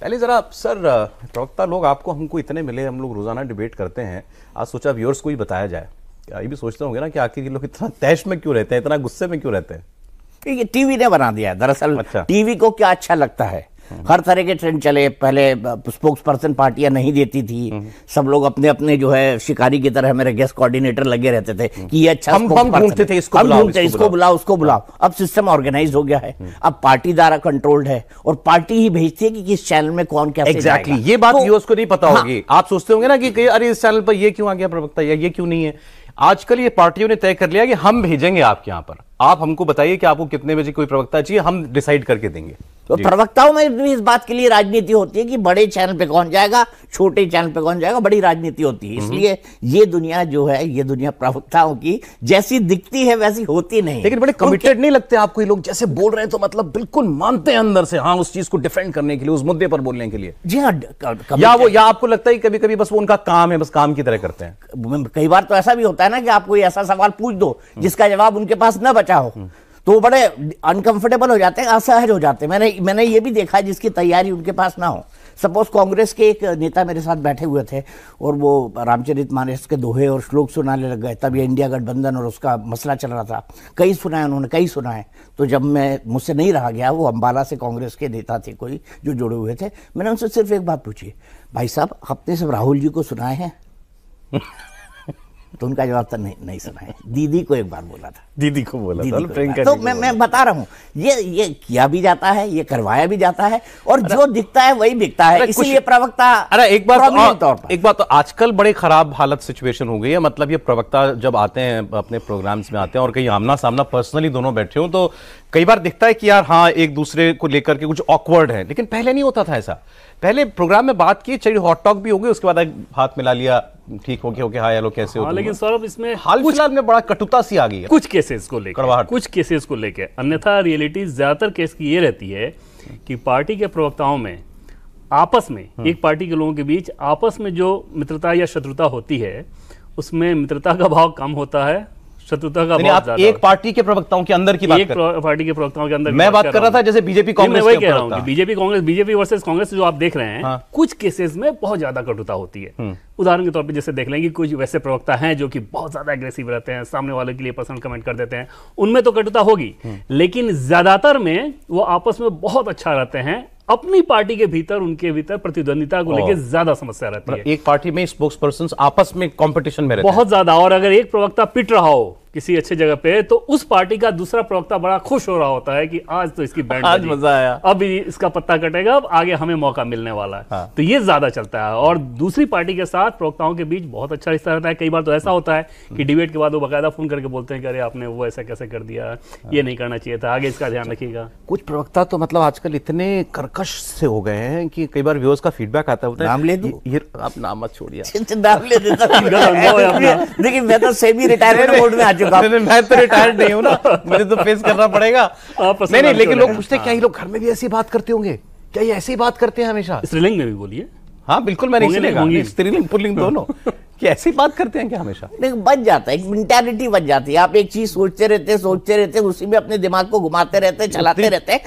पहले जरा सर, प्रवक्ता लोग आपको हमको इतने मिले, हम लोग रोजाना डिबेट करते हैं, आज सोचा व्यूअर्स को ही बताया जाए। ये भी सोचते होंगे ना कि आखिर ये लोग इतना तैश में क्यों रहते हैं, इतना गुस्से में क्यों रहते हैं? ये टीवी ने बना दिया है दरअसल। अच्छा। टीवी को क्या अच्छा लगता है, हर तरह के ट्रेंड चले। पहले स्पोक्स पर्सन पार्टियां नहीं देती थी, सब लोग अपने अपने जो है शिकारी की तरह मेरे गेस्ट कोऑर्डिनेटर लगे रहते थे कि ये अच्छा हम ढूंढते थे, इसको बुलाओ उसको बुलाओ। अब सिस्टम ऑर्गेनाइज हो गया है, अब पार्टी द्वारा कंट्रोल्ड है और पार्टी ही भेजती है कि किस चैनल में कौन कैसे एग्जैक्टली ये बात व्यूअर्स को नहीं पता होगी। आप सोचते होंगे ना कि अरे इस चैनल पर ये क्यों आ गया प्रवक्ता या ये क्यों नहीं है। आजकल ये पार्टियों ने तय कर लिया कि हम भेजेंगे आपके यहां पर, आप हमको बताइए कि आपको कितने बजे कोई प्रवक्ता चाहिए, हम डिसाइड करके देंगे। तो प्रवक्ताओं में भी इस बात के लिए राजनीति होती है कि बड़े चैनल पे कौन जाएगा, छोटे चैनल पे कौन जाएगा, बड़ी राजनीति होती है। इसलिए ये दुनिया जो है, ये दुनिया प्रवक्ताओं की जैसी दिखती है वैसी होती नहीं। लेकिन बड़े कमिटेड नहीं लगते आपको ये लोग? जैसे बोल रहे हैं तो मतलब बिल्कुल मानते हैं अंदर से, हाँ, उस चीज को डिफेंड करने के लिए, उस मुद्दे पर बोलने के लिए। जी हाँ। या आपको लगता है कभी कभी बस वो उनका काम है, बस काम की तरह करते हैं? कई बार तो ऐसा भी होता है ना कि आप कोई ऐसा सवाल पूछ दो जिसका जवाब उनके पास न बचा हो, तो वो बड़े अनकंफर्टेबल हो जाते हैं, असहज हो जाते हैं। मैंने ये भी देखा जिसकी तैयारी उनके पास ना हो। सपोज कांग्रेस के एक नेता मेरे साथ बैठे हुए थे और वो रामचरितमानस के दोहे और श्लोक सुनाने लग गए। तब ये इंडिया गठबंधन और उसका मसला चल रहा था। कई सुनाए उन्होंने, कई सुनाए। तो जब मुझसे नहीं रहा गया, वो अंबाला से कांग्रेस के नेता थे कोई जो जुड़े हुए थे, मैंने उनसे सिर्फ एक बात पूछी, भाई साहब आपने सब राहुल जी को सुनाए हैं? तो उनका जवाब था नहीं सुना है। दीदी को एक बार बोला था, दीदी को बोला था। तो मैं बता रहा हूं, ये किया भी जाता है, ये करवाया भी जाता है, और जो दिखता है वही बिकता है। इसीलिए प्रवक्ता, अरे एक बात तो आजकल बड़े खराब हालत सिचुएशन हो गई है। मतलब ये प्रवक्ता जब आते हैं अपने प्रोग्राम्स में आते हैं और कहीं आमना सामना पर्सनली दोनों बैठे हो, तो कई बार दिखता है कि यार हाँ एक दूसरे को लेकर के कुछ ऑकवर्ड है। लेकिन पहले नहीं होता था ऐसा। पहले प्रोग्राम में बात की, चलिए हॉट टॉक भी हो गई, उसके बाद हाथ मिला लिया, ठीक हो गया, ओके हाय हेलो कैसे हो। लेकिन सौरभ इसमें हाल फिलहाल में बड़ा कटुता सी आ गई है कुछ केसेस को लेकर। अन्यथा रियलिटी ज्यादातर केस की ये रहती है कि पार्टी के प्रवक्ताओं में आपस में, एक पार्टी के लोगों के बीच आपस में जो मित्रता या शत्रुता होती है, उसमें मित्रता का भाव कम होता है, शत्रुता का भाव ज्यादा। एक पार्टी के प्रवक्ताओं के अंदर की बात कर, एक पार्टी के प्रवक्ताओं के अंदर मैं बात कर रहा था, जैसे बीजेपी कांग्रेस। मैं वही कह रहा हूं कि बीजेपी वर्सेस कांग्रेस जो आप देख रहे हैं, कुछ केसेस में बहुत ज्यादा कटुता होती है। उदाहरण के तौर पे जैसे देख लें कि कुछ वैसे प्रवक्ता हैं जो कि बहुत ज्यादा एग्रेसिव रहते हैं, सामने वाले के लिए पर्सनल कमेंट कर देते हैं, उनमें तो कटुता होगी। लेकिन ज्यादातर में वो आपस में बहुत अच्छा रहते हैं। अपनी पार्टी के भीतर, उनके भीतर प्रतिद्वंदिता को लेकर ज्यादा समस्या रहती है। एक पार्टी में स्पोक्स पर्सन आपस में कंपटीशन में रहते हैं बहुत ज्यादा। और अगर एक प्रवक्ता पिट रहा हो किसी अच्छे जगह पे, तो उस पार्टी का दूसरा प्रवक्ता बड़ा खुश हो रहा होता है कि आज तो इसकी बैंड, आज मजा आया, अब इसका पत्ता कटेगा, अब आगे हमें मौका मिलने वाला है। हाँ। तो ये ज्यादा चलता है। और दूसरी पार्टी के साथ प्रवक्ताओं के बीच बहुत अच्छा रिश्ता रहता है। कई बार तो ऐसा होता है कि डिबेट के बाद वो बाकायदा फोन करके बोलते हैं कि अरे आपने वो ऐसा कैसे कर दिया, ये नहीं करना चाहिए था, आगे इसका ध्यान रखिएगा। कुछ प्रवक्ता तो मतलब आजकल इतने कर्कश से हो गए हैं कि कई बार व्यूअर्स का फीडबैक आता है। नाम ले दूं? ये आप नाम मत छोड़िए, नाम ले देता। देखिए मैं तो सेमी रिटायरमेंट मोड में आ चुका हूं। मैं तो रिटायर्ड नहीं हूं ना, मुझे तो फेस करना पड़ेगा। नहीं, लेकिन लोग पूछते हैं क्या ये लोग घर में भी ऐसी बात करते होंगे? क्या ये ऐसी बात करते हैं हमेशा? स्त्रीलिंग में भी बोलिए। हाँ बिल्कुल, मैंने इसलिए कहा स्त्रीलिंग पुल्लिंग दोनों कि ऐसी बात करते हैं क्या हमेशा? नहीं, बच जाता है, एक मेंटालिटी बच जाती है। आप एक चीज सोचते रहते हैं, उसी में अपने दिमाग को घुमाते रहते हैं, चलाते रहते हैं,